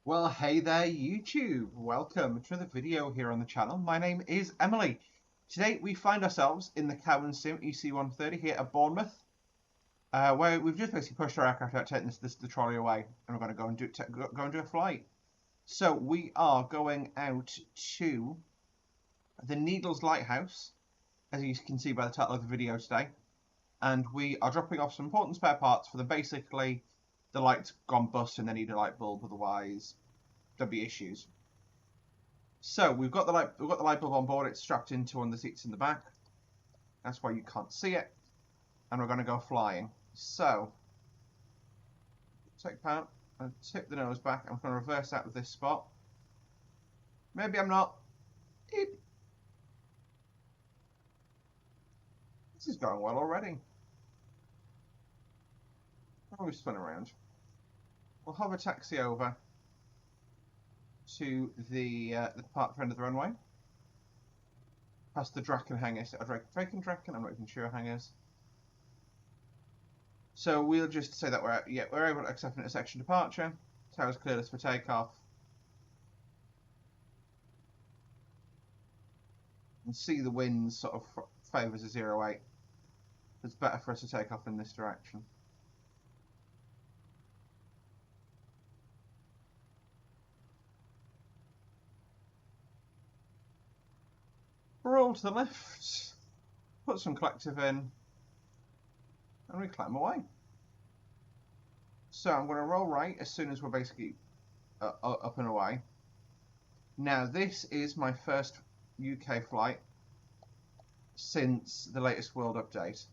Well, hey there, YouTube. Welcome to the video here on the channel. My name is Emily. Today we find ourselves in the CowanSim EC130 here at Bournemouth, where we've just basically pushed our aircraft out, taking the trolley away, and we're going to go and do a flight. So we are going out to the Needles Lighthouse, as you can see by the title of the video today, and we are dropping off some important spare parts for them. Basically, the light's gone bust and they need a light bulb, otherwise there'll be issues. So we've got the light bulb on board. It's strapped into one of the seats in the back. That's why you can't see it. And we're going to go flying. So take part and tip the nose back. I'm going to reverse out of this spot. Maybe I'm not. Eep. This is going well already. How we spin around? We'll hover taxi over to the part end of the runway, past the Draken hangars, or Draken, I'm not even sure hangars. So we'll just say that we're able to accept an intersection departure. Tower's cleared us for takeoff. And see the wind sort of favours a 08. It's better for us to take off in this direction. Roll to the left, put some collective in, and we climb away. So I'm going to roll right as soon as we're basically up and away. Now this is my first UK flight since the latest world update.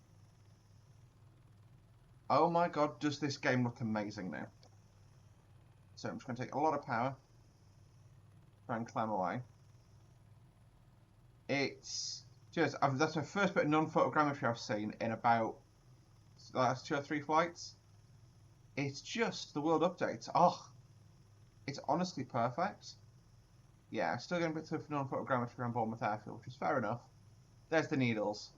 Oh my god, does this game look amazing now. So I'm just going to take a lot of power, try and climb away. It's just, that's my first bit of non-photogrammetry I've seen in about the last 2 or 3 flights. It's just the world updates. Oh, it's honestly perfect. Yeah, still getting bits of non-photogrammetry on Bournemouth Airfield, which is fair enough. There's the Needles.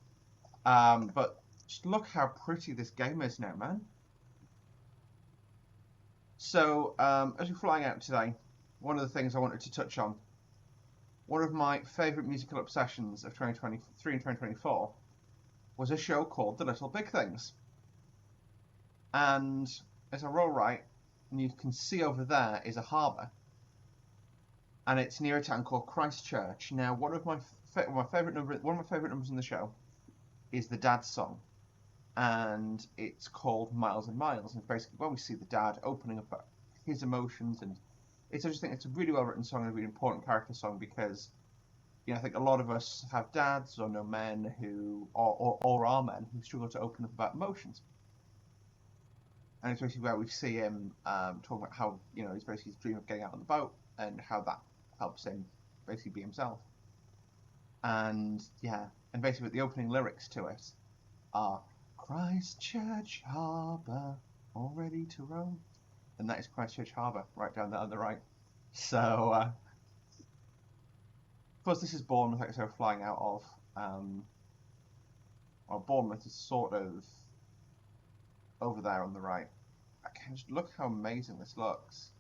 But just look how pretty this game is now, man. So, as we're flying out today, one of the things I wanted to touch on, one of my favourite musical obsessions of 2023 and 2024 was a show called The Little Big Things. And as I roll right, and you can see over there is a harbour. And it's near a town called Christchurch. Now, one of my favourite numbers in the show is the Dad song. And it's called Miles and Miles. And basically where we see the dad opening up his emotions, and I just think it's a really well written song and a really important character song because, you know, I think a lot of us have dads or know men who, or are men who struggle to open up about emotions. And it's basically where we see him talking about how, you know, he's basically his dream of getting out on the boat and how that helps him basically be himself. And yeah, and basically the opening lyrics to it are Christchurch Harbour, all ready to roam. And that is Christchurch Harbour, right down there on the right. So, of course, this is Bournemouth, like I said, we're flying out of. Well, Bournemouth is sort of over there on the right. I can just look how amazing this looks.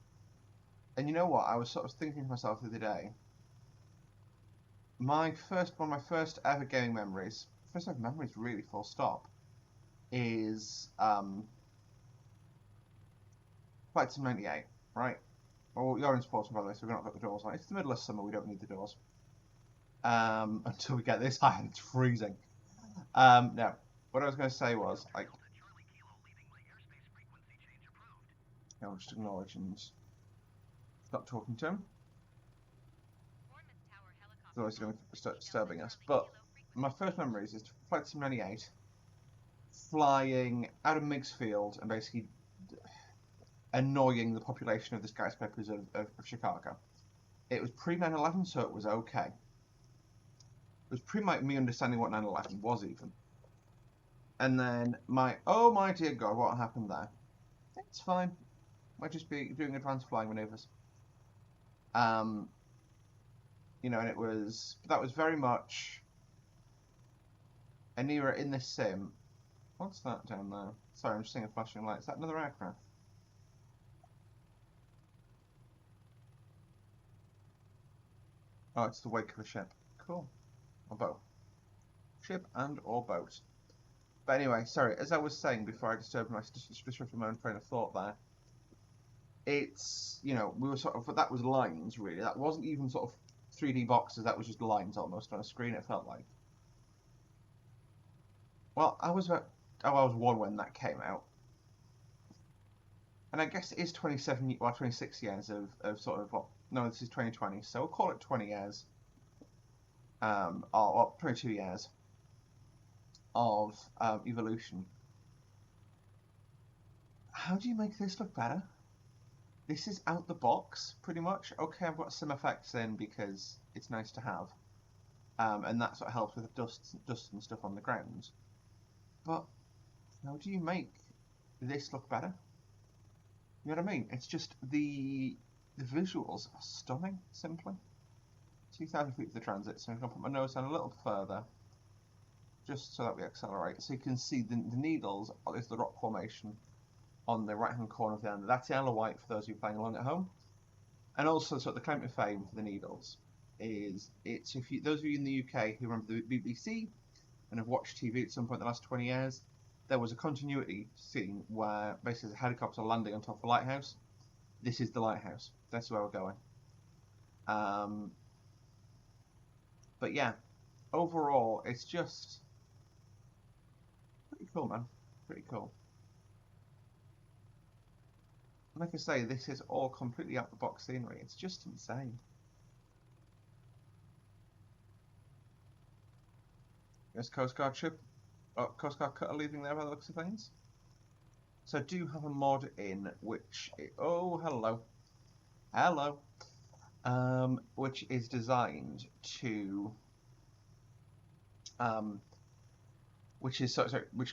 And you know what? I was sort of thinking to myself the other day. One of my first ever gaming memories, first ever memories really, full stop, is Flight Sim 98, right? Well, you're in Sportsman, by the way, so we're not got the doors on. It's the middle of summer, we don't need the doors. Until we get this high and it's freezing. No, what I was going to say was, like, I'll just acknowledge and stop talking to him. Otherwise, he's going to start disturbing us. But my first memories is Flight Sim 98, flying out of Migsfield and basically annoying the population of the skyscrapers of Chicago. It was pre 9/11, so it was okay. It was pre me understanding what 9/11 was even. And then oh my dear God, what happened there? It's fine. Might just be doing advanced flying maneuvers. You know, and that was very much an era in this sim. What's that down there? Sorry, I'm just seeing a flashing light. Is that another aircraft? Oh, it's the wake of a ship. Cool. Or boat. Ship and or boat. But anyway, sorry, as I was saying before I disturbed my own train of thought there, it's, we were sort of, but that was lines really. That wasn't even sort of 3D boxes, that was just lines almost on a screen, it felt like. Well, I was 1 when that came out. And I guess it is 26 years of sort of, well, no, this is 2020, so we'll call it 20 years, or 22 years of evolution. How do you make this look better? This is out the box, pretty much. Okay, I've got some effects in because it's nice to have, and that sort of helps with dust and stuff on the ground. But how do you make this look better? You know what I mean? It's just the visuals are stunning, simply. 2,000 feet for the transit, so I'm going to put my nose down a little further, just so that we accelerate. So you can see the needles is the rock formation on the right hand corner of the island. That's the Isle of Wight for those of you playing along at home. And also, sort of the claim to fame for the needles is those of you in the UK who remember the BBC and have watched TV at some point in the last 20 years, there was a continuity scene where basically a helicopter landing on top of a lighthouse. This is the lighthouse. That's where we're going. But yeah, overall, it's just pretty cool, man. Pretty cool. Like I say, this is all completely out the box scenery. It's just insane. There's Coast Guard ship, Coast Guard cutter leaving there by the looks of things. So I do have a mod in which, hello, which is designed to, which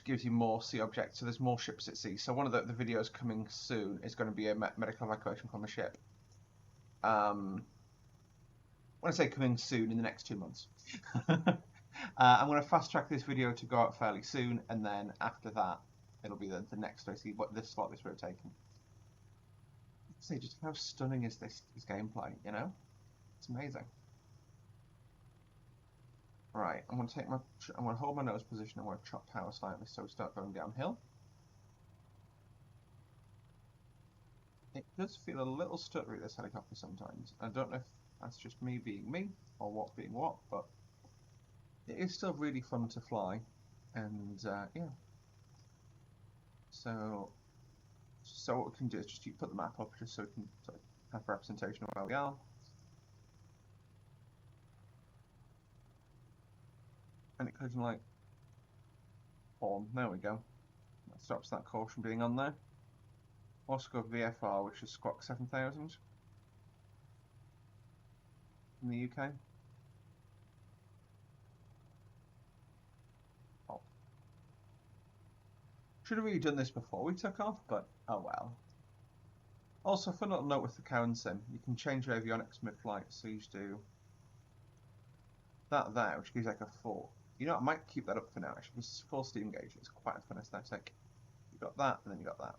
gives you more sea objects. So there's more ships at sea. So one of the videos coming soon is going to be a medical evacuation from a ship. When I say coming soon, in the next 2 months. I'm going to fast track this video to go out fairly soon, and then after that, it'll be the next. I see what this slot is rotating. See, just how stunning is this gameplay? It's amazing. Right, I'm going to hold my nose position. I'm going to chop power slightly so we start going downhill. It does feel a little stuttery, this helicopter sometimes. I don't know if that's just me being me or what being what, but it is still really fun to fly, and yeah. So what we can do is just put the map up just so we can sort of have representation of where we are. And it could like horn. There we go. That stops that caution being on there. Also got VFR, which is Squawk 7000 in the UK. Oh. Should have really done this before we took off, but oh well. Also, fun little note with the CowanSim, you can change your avionics mid-flight, so you just do that there, which gives like a full. I might keep that up for now actually, because full steam gauge is quite a fun aesthetic. You got that, and then you got that.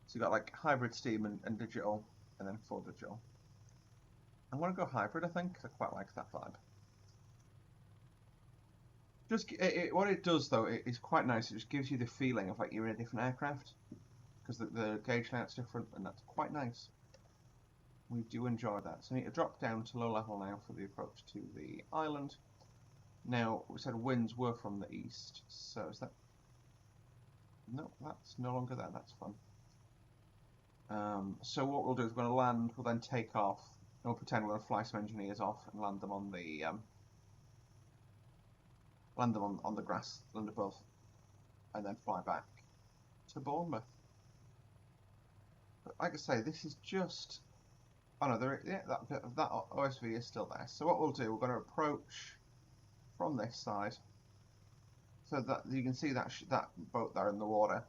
So you got like hybrid steam and digital, and then full digital. I'm going to go hybrid, I think, because I quite like that vibe. What it does though, it is quite nice. It just gives you the feeling of like you're in a different aircraft, because the gauge layout's different, and that's quite nice. We do enjoy that. So I need to drop down to low level now for the approach to the island. Now, we said winds were from the east, so is that... No, that's no longer there, that's fun. So what we'll do is we're going to land, we'll then take off, and we'll pretend we're going to fly some engineers off and land them on the on the grassland above, and then fly back to Bournemouth. But like I say, this is just... Oh no, that OSV is still there. So what we'll do, we're going to approach from this side, so that you can see that boat there in the water.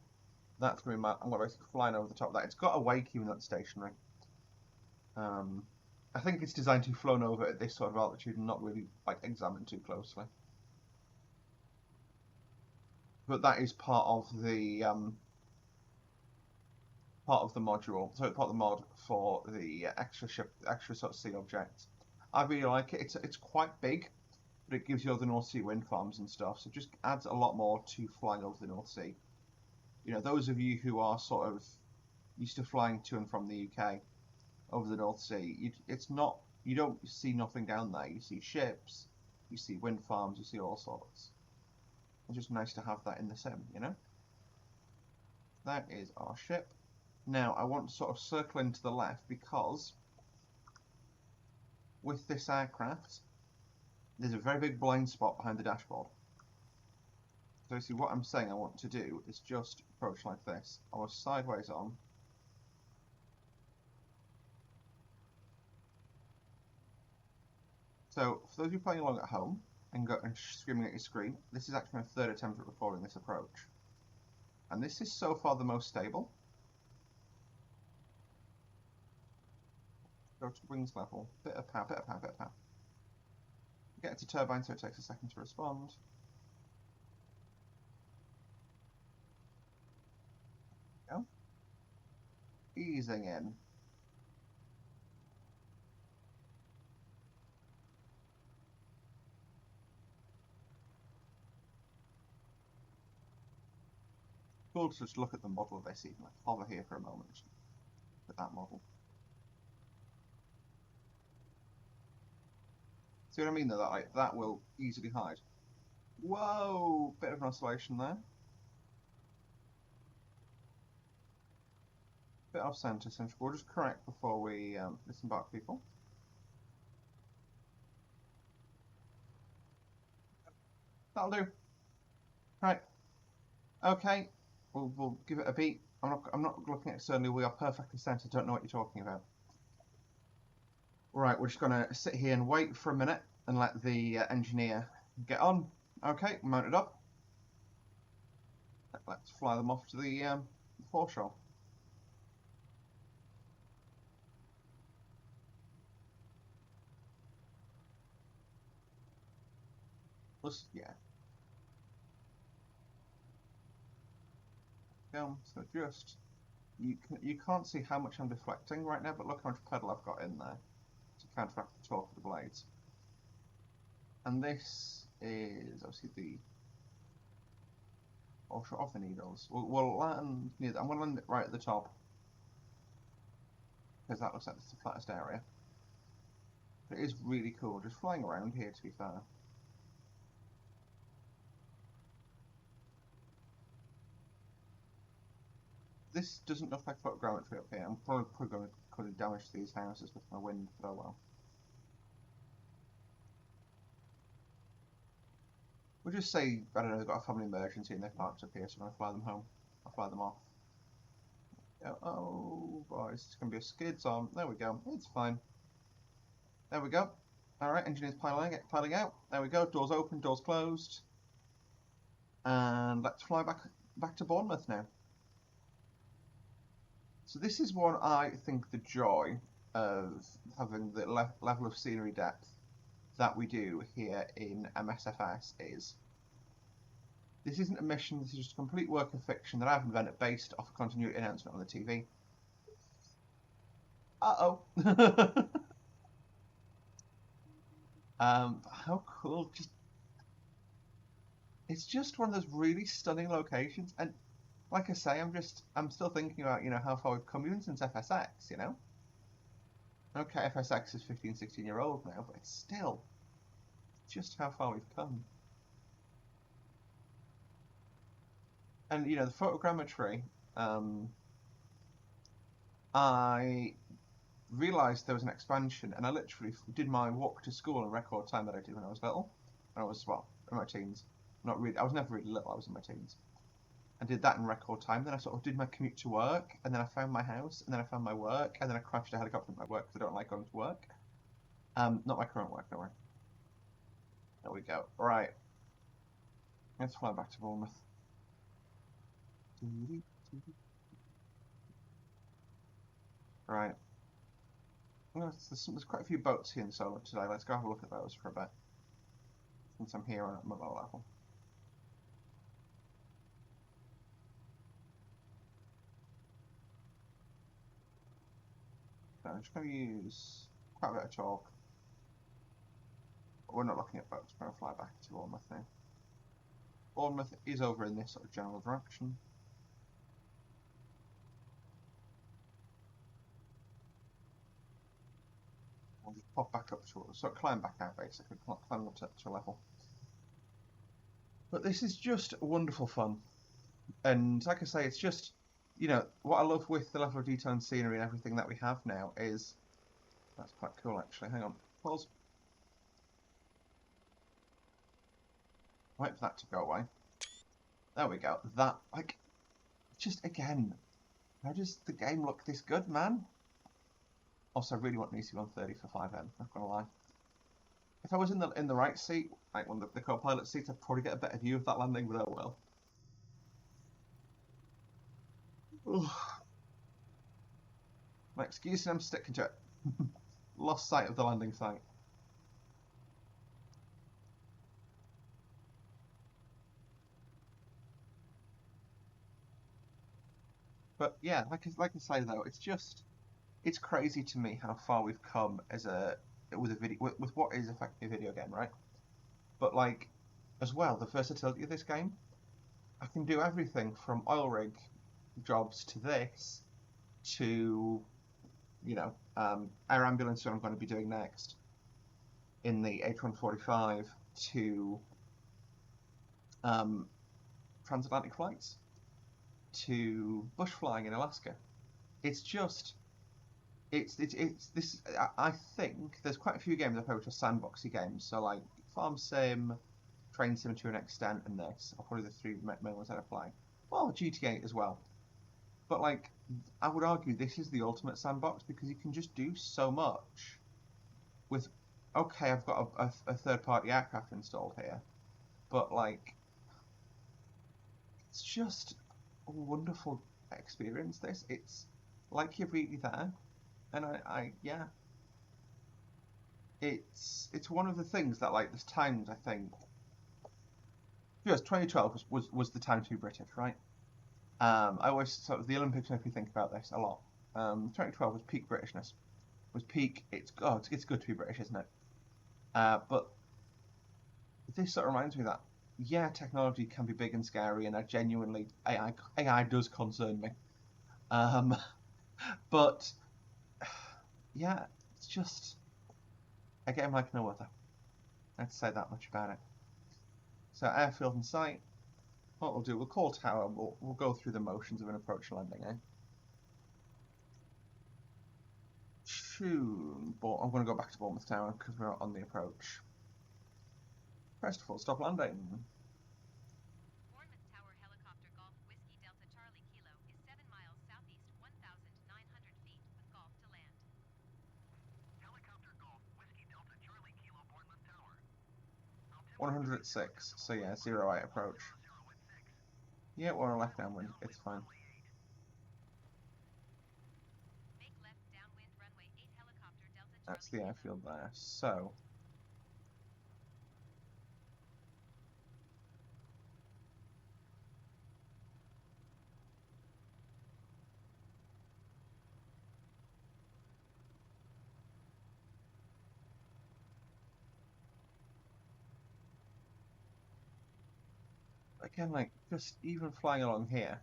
That's going to be I'm going to basically flying over the top of that. It's got a wake even though it's stationary. I think it's designed to be flown over at this sort of altitude and not really like examined too closely. But that is part of the module. So it's part of the mod for the extra sort of sea objects. I really like it. It's quite big, but it gives you all the North Sea wind farms and stuff, so it just adds a lot more to flying over the North Sea. You know, those of you who are sort of used to flying to and from the UK over the North Sea, it's not, you don't see nothing down there. You see ships, you see wind farms, you see all sorts. It's just nice to have that in the sim, you know? That is our ship. Now, I want to sort of circle into the left because with this aircraft, there's a very big blind spot behind the dashboard. So see, what I'm saying I want to do is just approach like this. I was sideways on. So, for those of you playing along at home and screaming at your screen, this is actually my third attempt at recording this approach. And this is so far the most stable. Go to wings level, bit of power, bit of power, bit of power. Get it to turbine, so it takes a second to respond. Go. Easing in. Cool to just look at the model of this, even like hover here for a moment. Just look at that model. See what I mean though? That will easily hide. Whoa! Bit of an oscillation there. Bit off centre, so we'll just correct before we disembark people. That'll do. Right. Okay. We'll give it a beat. I'm not looking externally. We are perfectly centred. Don't know what you're talking about. Right. We're just gonna sit here and wait for a minute and let the engineer get on. Okay. Mounted up. Let's fly them off to the foreshore. Yeah. So just you can't see how much I'm deflecting right now, but look how much pedal I've got in there to counteract the torque of the blades. And this is obviously the offshore of the needles. We'll land near. I'm going to land it right at the top because that looks like it's the flattest area. But it is really cool, just flying around here. To be fair. This doesn't look like photogrammetry up here. I'm probably going to cause damage to these houses with my wind, but oh well. We'll just say, I don't know, they've got a family emergency and they're parked up here, so I'm going to fly them home. I'll fly them off. Oh, boys, it's going to be a skids on. There we go. It's fine. There we go. Alright, engineers piling out. There we go. Doors open, doors closed. And let's fly back to Bournemouth now. So this is one I think the joy of having the level of scenery depth that we do here in MSFS is. This isn't a mission, this is just a complete work of fiction that I've invented based off a continuity announcement on the TV. Uh-oh. How cool, it's just one of those really stunning locations, and like I say, I'm still thinking about, you know, how far we've come even since FSX, you know? Okay, FSX is 15, 16 year old now, but it's still just how far we've come. And, you know, the photogrammetry, I realised there was an expansion, and I literally did my walk to school in record time that I did when I was little. When I was, well, in my teens. Not really, I was never really little, I was in my teens. I did that in record time, then I sort of did my commute to work, and then I found my house, and then I found my work, and then I crashed a helicopter at my work because I don't like going to work. Not my current work, don't worry. There we go. Right. Let's fly back to Bournemouth. Right. There's quite a few boats here in Solent today. Let's go have a look at those for a bit. Since I'm here at my low level. So I'm just going to use quite a bit of torque. we're not looking at boats. We're going to fly back to Bournemouth now. Bournemouth is over in this sort of general direction. We'll just pop back up to it, sort of climb back out basically, climb up to level. But this is just wonderful fun. And like I say, it's just, you know, what I love with the level of detail and scenery and everything that we have now is, that's quite cool actually, hang on, pause. Wait for that to go away. There we go, that, like, just again, how does the game look this good, man? Also, I really want an EC130 for 5M, not gonna lie. If I was in the right seat, like one of the co-pilot seats, I'd probably get a better view of that landing, but oh well. My excuse, and I'm sticking to it. Lost sight of the landing site. But yeah, like I say though, it's crazy to me how far we've come as with what is effectively a video game, right? But like, as well, the versatility of this game, I can do everything from oil rig jobs to this, to, you know, air ambulance, what I'm going to be doing next in the H145, to transatlantic flights, to bush flying in Alaska. It's just, it's this. I think there's quite a few games I play which are sandboxy games. So like CowanSim, Train Sim to an extent, and this are probably the three main ones that I play. Well, GTA as well. But like, I would argue this is the ultimate sandbox because you can just do so much with. Okay, I've got a third-party aircraft installed here, but like, it's just a wonderful experience. It's like you're really there, and yeah, it's one of the things that like there's times I think. Yes, 2012 was the time to be British, right? I always sort of the Olympics make me think about this a lot. 2012 was peak Britishness. Was peak. It's good to be British, isn't it? But this sort of reminds me that yeah, technology can be big and scary, and I genuinely AI does concern me. Um, but yeah, it's just a game like no other. I'd say that much about it. So airfield in sight. What we'll do, we'll call tower. We'll go through the motions of an approach landing, eh? I'm going to go back to Bournemouth Tower because we're on the approach. Press full stop landing. Bournemouth Tower helicopter Golf Whiskey Delta Charlie Kilo is 7 miles southeast 1,900 feet with Golf to land. Helicopter Golf Whiskey Delta Charlie Kilo Bournemouth Tower. 100 at 6, so yeah, 0-8 approach. Yeah, we're on left downwind, it's fine. Make left downwind runway 8 helicopter Delta Charlie. That's the airfield there, so. Again, like, just even flying along here,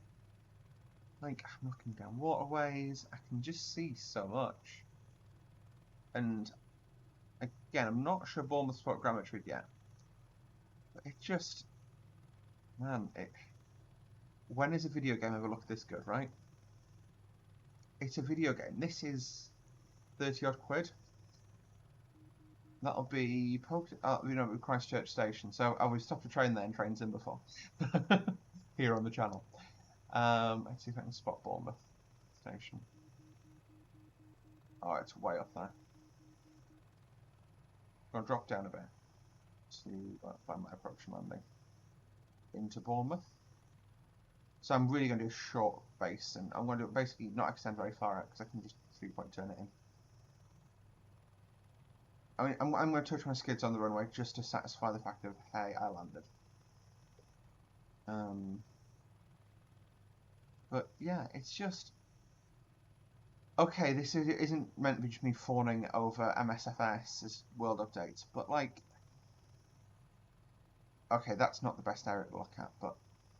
like, I'm looking down waterways, I can just see so much. And, again, I'm not sure Bournemouth's got Grammar Tree yet, but it just, man, when is a video game ever looked this good, right? It's a video game. This is 30 odd quid. That'll be, you know, Christchurch Station. So we stopped a train there and Train Sim before. Here on the channel. Let's see if I can spot Bournemouth Station. Oh, it's way up there. I'll drop down a bit to find my approach and landing into Bournemouth. So I'm really going to do a short base, and I'm going to basically not extend very far out because I can just 3-point turn it in. I mean, I'm going to touch my skids on the runway just to satisfy the fact of, hey, I landed. But yeah, it's just okay. This isn't meant to be just me fawning over MSFS as world updates, but like, Okay, that's not the best area to look at, but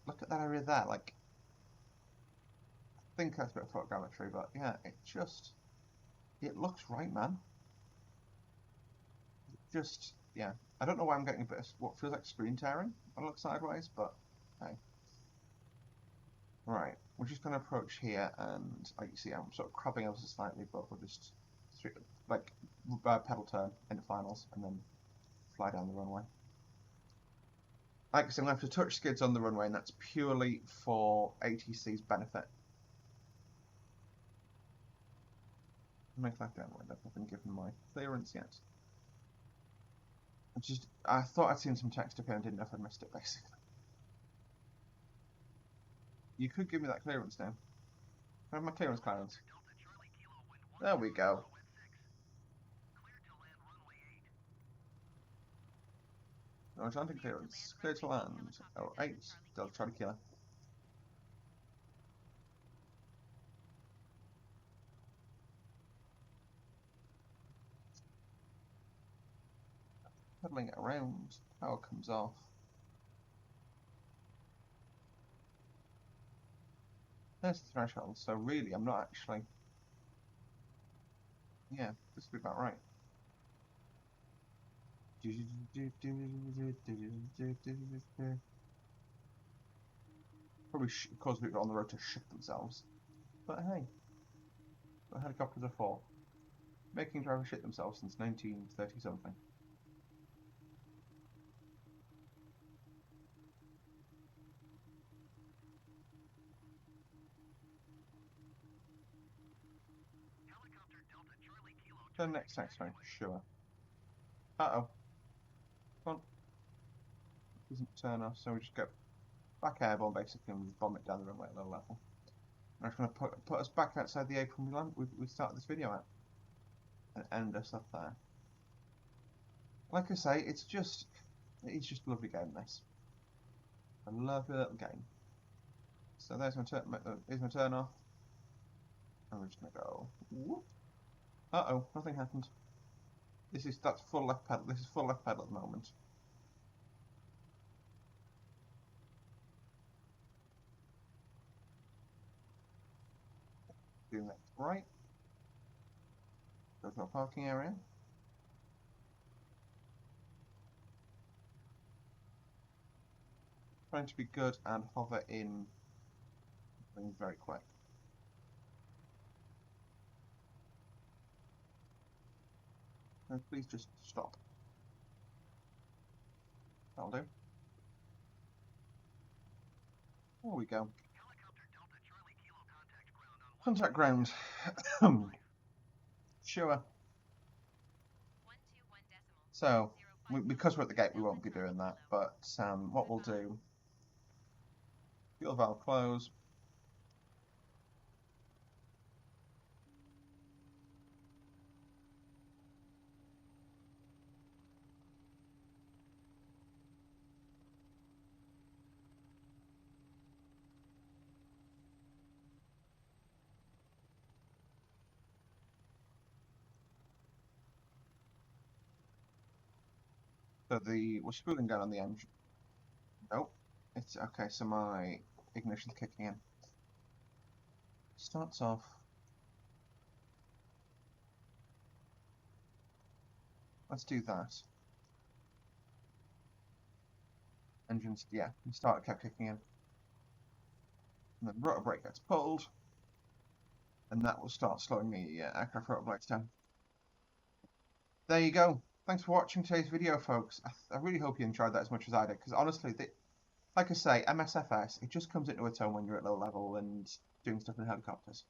look at that area there. Like, I think that's a bit of photogrammetry, but yeah, it looks right, man. Yeah. I don't know why I'm getting a bit of what feels like screen tearing. I look sideways, but hey. Right, we're just going to approach here, and like you see, I'm sort of crabbing ever so slightly, but we'll just like pedal turn into finals and then fly down the runway. Like I said, I'm going to have to touch skids on the runway, and that's purely for ATC's benefit. Make left downwind. I've not been given my clearance yet. I thought I'd seen some text appear and didn't know if I'd missed it, basically. You could give me that clearance now. I have my clearance. There we go. No Atlantic clearance. Clear to land. Oh, 8. Delta Charlie Kilo. Pedaling it around. Power comes off. There's the threshold. So really, I'm not actually... Yeah, this would be about right. Probably cause people on the road to shit themselves. But hey, what helicopters are for. Making drivers shit themselves since 1930 something. The next rank, sure. Uh-oh. Come on. Doesn't turn off, so we just go back airborne basically and just bomb it down the runway at low level. And I'm just going to put us back outside the apron we started this video at. And end us up there. Like I say, it's just a lovely game, this. A lovely little game. So there's my turn off. And we're just going to go, whoop. Uh-oh, nothing happened. That's full left pedal. This is full left pedal at the moment. Do next right. Go to our parking area. Trying to be good and hover in things very quick. And please just stop. That'll do. There we go. Contact ground. Sure. So, because we're at the gate, we won't be doing that. But what we'll do, fuel valve close. So we're spooling down on the engine. Nope. It's okay, so my ignition's kicking in. Starts off. Let's do that. Engines, yeah, kept kicking in. And then rotor brake gets pulled. And that will start slowing the aircraft rotor blades down. There you go. Thanks for watching today's video, folks. I really hope you enjoyed that as much as I did, because honestly, like I say, MSFS, it just comes into its own when you're at low level and doing stuff in helicopters.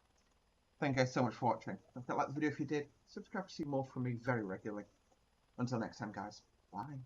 Thank you guys so much for watching. Don't forget to like the video if you did. Subscribe to see more from me very regularly. Until next time, guys. Bye.